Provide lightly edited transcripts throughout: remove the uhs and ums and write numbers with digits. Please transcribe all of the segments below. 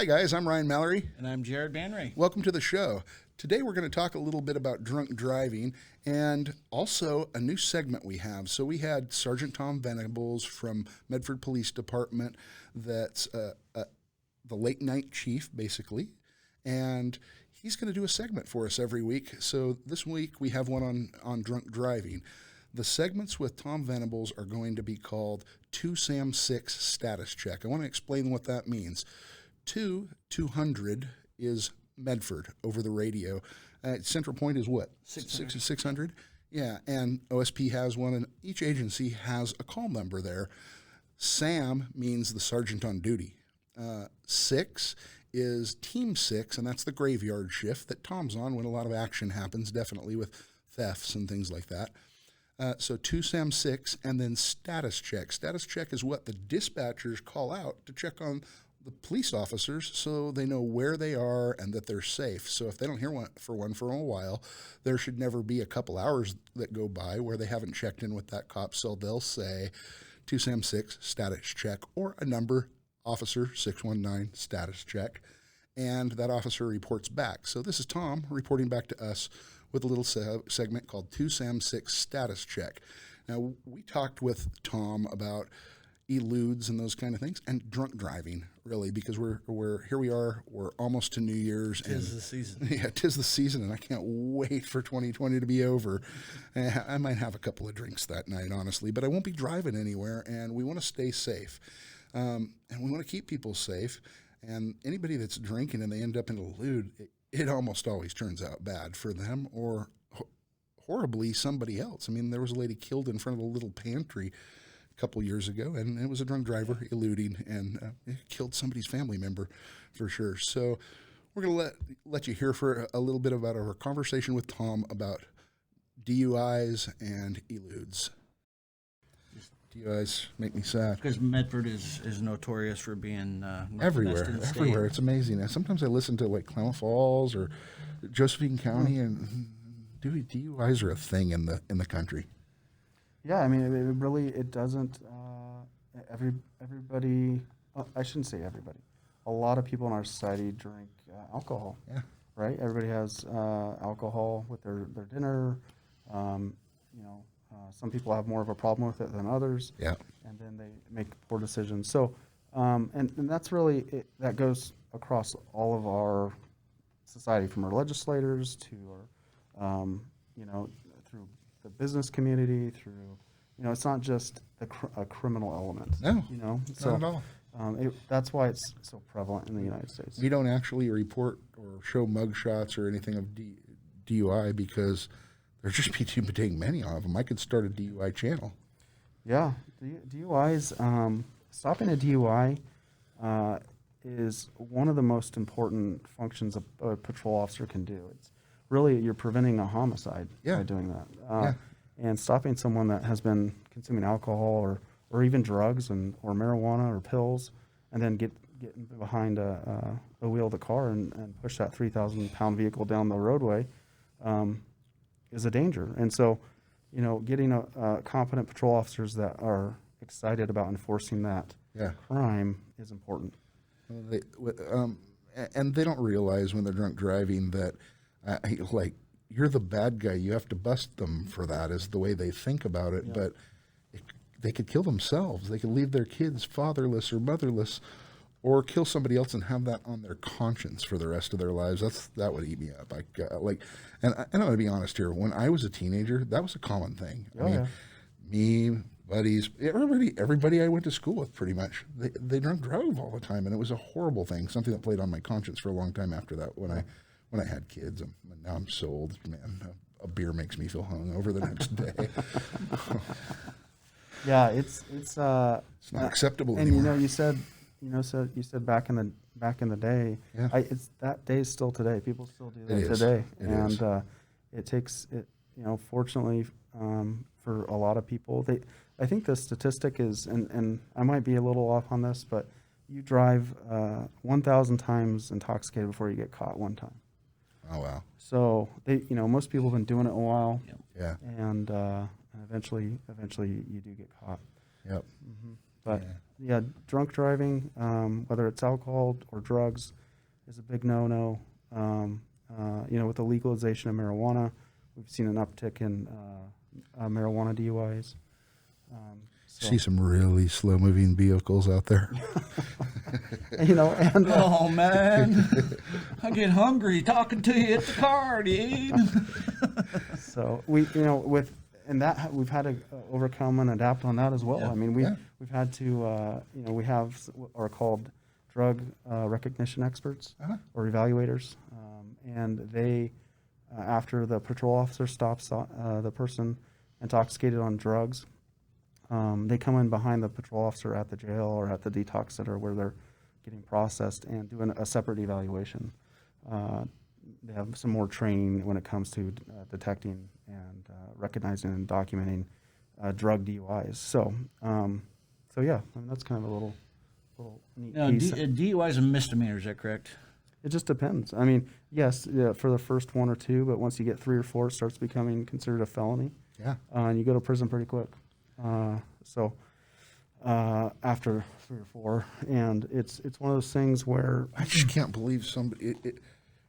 Hi guys, I'm Ryan Mallory. And I'm Jared Banry. Welcome to the show. Today we're going to talk a little bit about drunk driving and also a new segment we have. So we had Sergeant Tom Venables from Medford Police Department that's the late night chief basically, and he's going to do a segment for us every week. So this week we have one on drunk driving. The segments with Tom Venables are going to be called 2SAM6 Status Check. I want to explain what that means. 200 is Medford over the radio. Central Point is what? 600? Yeah, and OSP has one, and each agency has a call number there. SAM means the sergeant on duty. 6 is Team 6, and that's the graveyard shift that Tom's on when a lot of action happens, definitely with thefts and things like that. So 2SAM6, and then status check. Status check is what the dispatchers call out to check on the police officers so they know where they are and that they're safe. So if they don't hear one for a while, there should never be a couple hours that go by where they haven't checked in with that cop. So they'll say 2SAM6 status check, or a number, officer 619 status check, and that officer reports back. So this is Tom reporting back to us with a little segment called 2SAM6 status check. Now, we talked with Tom about eludes and those kind of things, and drunk driving, really, because we're here we are, we're almost to New Year's. Tis the season. Yeah, 'tis the season, and I can't wait for 2020 to be over. I might have a couple of drinks that night, honestly, but I won't be driving anywhere, and we want to stay safe. And we want to keep people safe, and anybody that's drinking and they end up in a lewd, it almost always turns out bad for them, or horribly somebody else. I mean, there was a lady killed in front of a little pantry a couple years ago, and it was a drunk driver eluding, and it killed somebody's family member for sure. So we're going to let you hear for a little bit about our conversation with Tom about DUIs and eludes. DUIs make me sad. Because Medford is notorious for being everywhere. It's amazing. Sometimes I listen to like Klamath Falls or Josephine County, and DUIs are a thing in the country. Yeah, I mean, it doesn't. Everybody. I shouldn't say everybody. A lot of people in our society drink alcohol. Yeah. Right. Everybody has alcohol with their dinner. Some people have more of a problem with it than others. Yeah. And then they make poor decisions. So, and that's really that goes across all of our society, from our legislators to our, through the business community, through, it's not just a criminal element. No, so, not at all. That's why it's so prevalent in the United States. We don't actually report or show mugshots or anything of DUI because there's just too many of them. I could start a DUI channel. Yeah, DUIs. Stopping a DUI is one of the most important functions a patrol officer can do. It's really, you're preventing a homicide by doing that. And stopping someone that has been consuming alcohol or even drugs or marijuana or pills, and then getting behind the wheel of the car and push that 3,000-pound vehicle down the roadway is a danger. And so, getting competent patrol officers that are excited about enforcing that crime is important. And they don't realize when they're drunk driving that, you're the bad guy. You have to bust them for that, is the way they think about it. Yeah. But they could kill themselves. They could leave their kids fatherless or motherless, or kill somebody else and have that on their conscience for the rest of their lives. That would eat me up. And I'm going to be honest here. When I was a teenager, that was a common thing. Me, buddies, everybody I went to school with, pretty much, they drunk drove all the time, and it was a horrible thing. Something that played on my conscience for a long time after that. When I had kids, now I'm so old, man. A beer makes me feel hungover the next day. Yeah, it's not acceptable and anymore. You said back in the day. Yeah. It's that day still today. People still do that today, it takes it. Fortunately, for a lot of people, I think the statistic is, and I might be a little off on this, but you drive 1,000 times intoxicated before you get caught one time. Oh wow! So most people have been doing it a while. Yeah. And eventually you do get caught. Yep. Mm-hmm. But yeah, drunk driving, whether it's alcohol or drugs, is a big no-no. With the legalization of marijuana, we've seen an uptick in marijuana DUIs. See some really slow-moving vehicles out there. And Oh man, I get hungry talking to you at the car, dude. so we've had to overcome and adapt on that as well. Yeah. I mean, we've had to, we have what are called drug recognition experts or evaluators, and they, after the patrol officer stops the person intoxicated on drugs, they come in behind the patrol officer at the jail or at the detox center where they're getting processed and doing a separate evaluation. They have some more training when it comes to detecting and recognizing and documenting drug DUIs. So yeah, I mean, that's kind of a little neat Now, piece. DUI is a misdemeanor. Is that correct? It just depends. I mean, yes, yeah, for the first 1 or 2, but once you get 3 or 4, it starts becoming considered a felony. Yeah. And you go to prison pretty quick. After 3 or 4, and it's one of those things where I just can't believe somebody.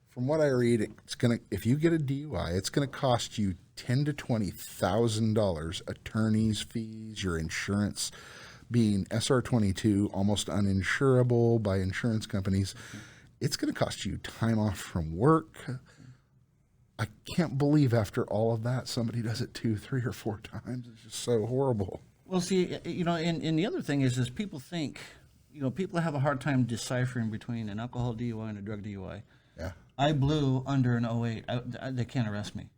From what I read, it's gonna. If you get a DUI, it's gonna cost you $10,000 to $20,000 attorney's fees, your insurance being SR22, almost uninsurable by insurance companies. It's gonna cost you time off from work. I can't believe after all of that, somebody does it 2, 3, or 4 times. It's just so horrible. Well, see, and the other thing is people think, people have a hard time deciphering between an alcohol DUI and a drug DUI. Yeah. I blew under an '08. They can't arrest me.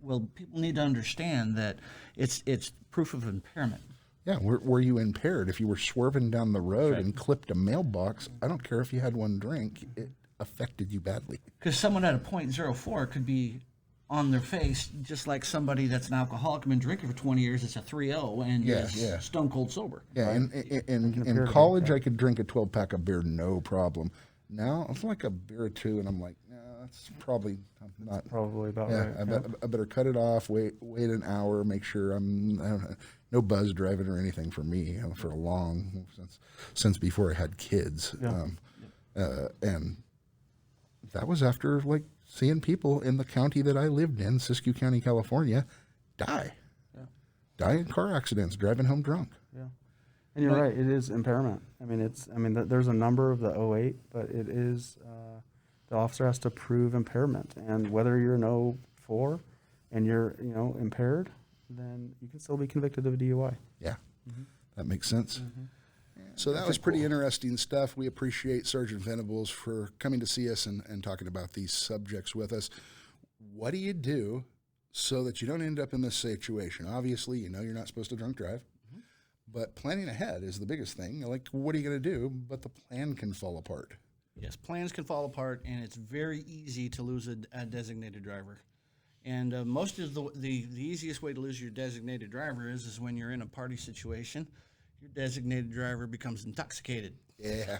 Well, people need to understand that it's proof of impairment. Yeah, were you impaired? If you were swerving down the road Right. and clipped a mailbox, I don't care if you had one drink, it affected you badly. Because someone at a .04 could be on their face, just like somebody that's an alcoholic, been drinking for 20 years, it's a 3.0, and Yeah, is yeah. stone cold sober. Yeah, in college, I could drink a 12-pack of beer, no problem. Now, it's like a beer or 2, and I'm like, no, that's probably not. probably about Yeah, right. I better cut it off, wait an hour, make sure I don't know, no buzz driving or anything for me for a long, since before I had kids. Yeah. And that was after like seeing people in the county that I lived in, Siskiyou County, California, die in car accidents, driving home drunk. Yeah. And you're right, it is impairment. I mean, there's a number of the '08, but it is, the officer has to prove impairment. And whether you're an '04 and you're, impaired, then you can still be convicted of a DUI. Yeah, that makes sense. So that was pretty interesting stuff. We appreciate Sergeant Venables for coming to see us and talking about these subjects with us. What do you do so that you don't end up in this situation? Obviously, you're not supposed to drunk drive, but planning ahead is the biggest thing. Like, what are you going to do? But the plan can fall apart. Yes, plans can fall apart, and it's very easy to lose a designated driver. And most of the easiest way to lose your designated driver is when you're in a party situation. Your designated driver becomes intoxicated. Yeah,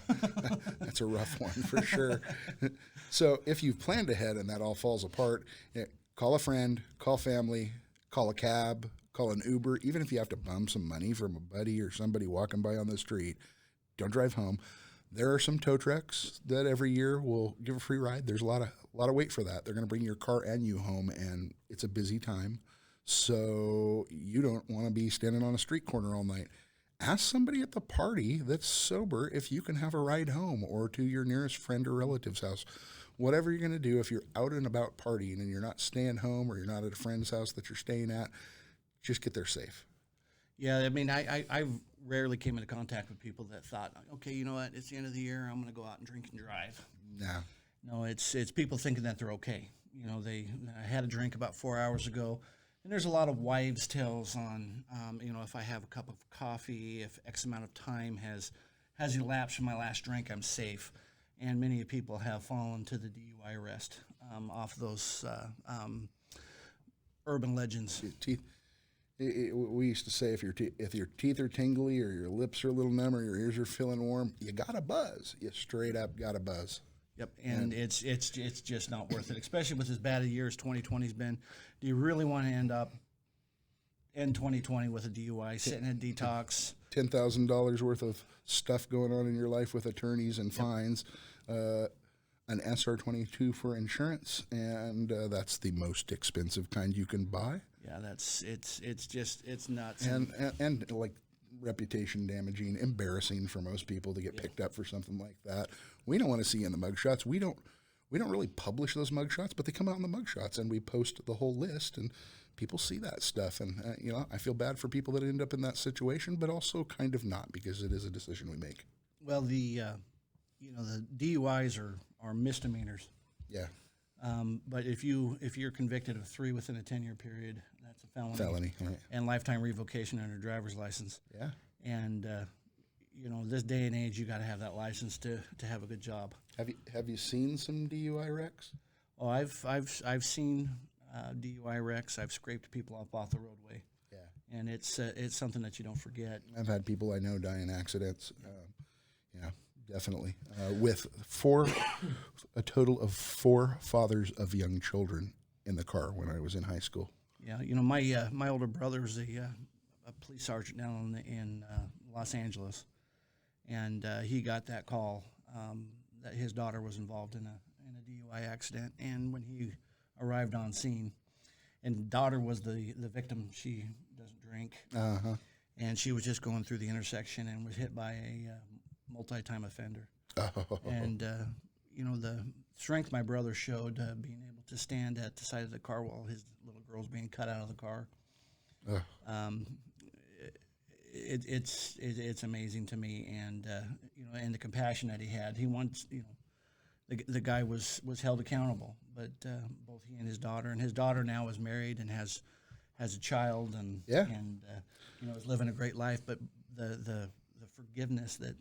that's a rough one for sure. So if you've planned ahead and that all falls apart, call a friend, call family, call a cab, call an Uber. Even if you have to bum some money from a buddy or somebody walking by on the street, don't drive home. There are some tow trucks that every year will give a free ride. There's a lot of wait for that. They're going to bring your car and you home, and it's a busy time. So you don't want to be standing on a street corner all night. Ask somebody at the party that's sober if you can have a ride home or to your nearest friend or relative's house. Whatever you're going to do, if you're out and about partying and you're not staying home or you're not at a friend's house that you're staying at, just get there safe. Yeah, I mean, I rarely came into contact with people that thought, okay, you know what, it's the end of the year, I'm going to go out and drink and drive. No, it's people thinking that they're okay. I had a drink about 4 hours ago. And there's a lot of wives' tales on, if I have a cup of coffee, if X amount of time has elapsed from my last drink, I'm safe. And many people have fallen to the DUI arrest off those urban legends. We used to say if your teeth are tingly or your lips are a little numb or your ears are feeling warm, you got a buzz. You straight up got a buzz. Yep, and it's just not worth it, especially with as bad a year as 2020's been. Do you really want to end up in 2020 with a DUI, sitting in detox, $10,000 worth of stuff going on in your life with attorneys and fines, an SR22 for insurance, and that's the most expensive kind you can buy. Yeah, it's nuts. And like reputation damaging, embarrassing for most people to get picked up for something like that. We don't want to see in the mugshots. We don't really publish those mugshots, but they come out in the mugshots, and we post the whole list, and people see that stuff. And I feel bad for people that end up in that situation, but also kind of not, because it is a decision we make. Well, the DUIs are misdemeanors. Yeah. But if you're convicted of 3 within a 10-year period, that's a felony. Felony, right. And lifetime revocation on your driver's license. Yeah. And this day and age, you got to have that license to have a good job. Have you seen some DUI wrecks? Oh, I've seen DUI wrecks. I've scraped people up off the roadway. Yeah. And it's something that you don't forget. I've had people I know die in accidents. Yeah, definitely. With a total of 4 fathers of young children in the car when I was in high school. Yeah, my older brother was a police sergeant down in Los Angeles, and he got that call that his daughter was involved in a DUI accident. And when he arrived on scene, and daughter was the victim, she doesn't drink, and she was just going through the intersection and was hit by a multi-time offender. Oh. And the strength my brother showed, being able to stand at the side of the car while his little girl's being cut out of the car. It's amazing to me, and and the compassion that he had. He wants, the guy was held accountable, but both he and his daughter now is married and has a child, and is living a great life. But the forgiveness that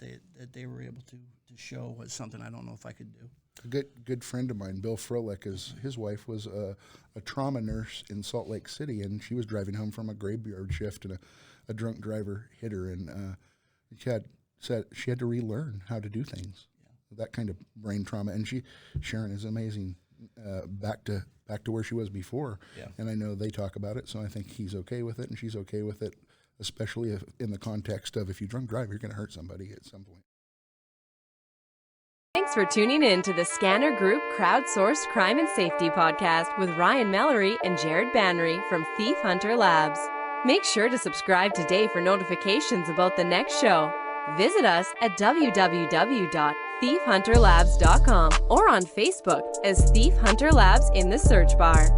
they were able to show was something I don't know if I could do. A good friend of mine, Bill Froelich, his wife was a trauma nurse in Salt Lake City, and she was driving home from a graveyard shift, and a drunk driver hit her, and she had to relearn how to do things. Yeah. That kind of brain trauma, and Sharon is amazing, back to where she was before. Yeah. And I know they talk about it, so I think he's okay with it, and she's okay with it, especially if in the context of if you drunk drive, you're going to hurt somebody at some point. Thanks for tuning in to the Scanner Group Crowdsourced Crime and Safety Podcast with Ryan Mallory and Jared Banry from ThiefHunter Labs. Make sure to subscribe today for notifications about the next show. Visit us at www.thiefhunterlabs.com or on Facebook as Thief Hunter Labs in the search bar.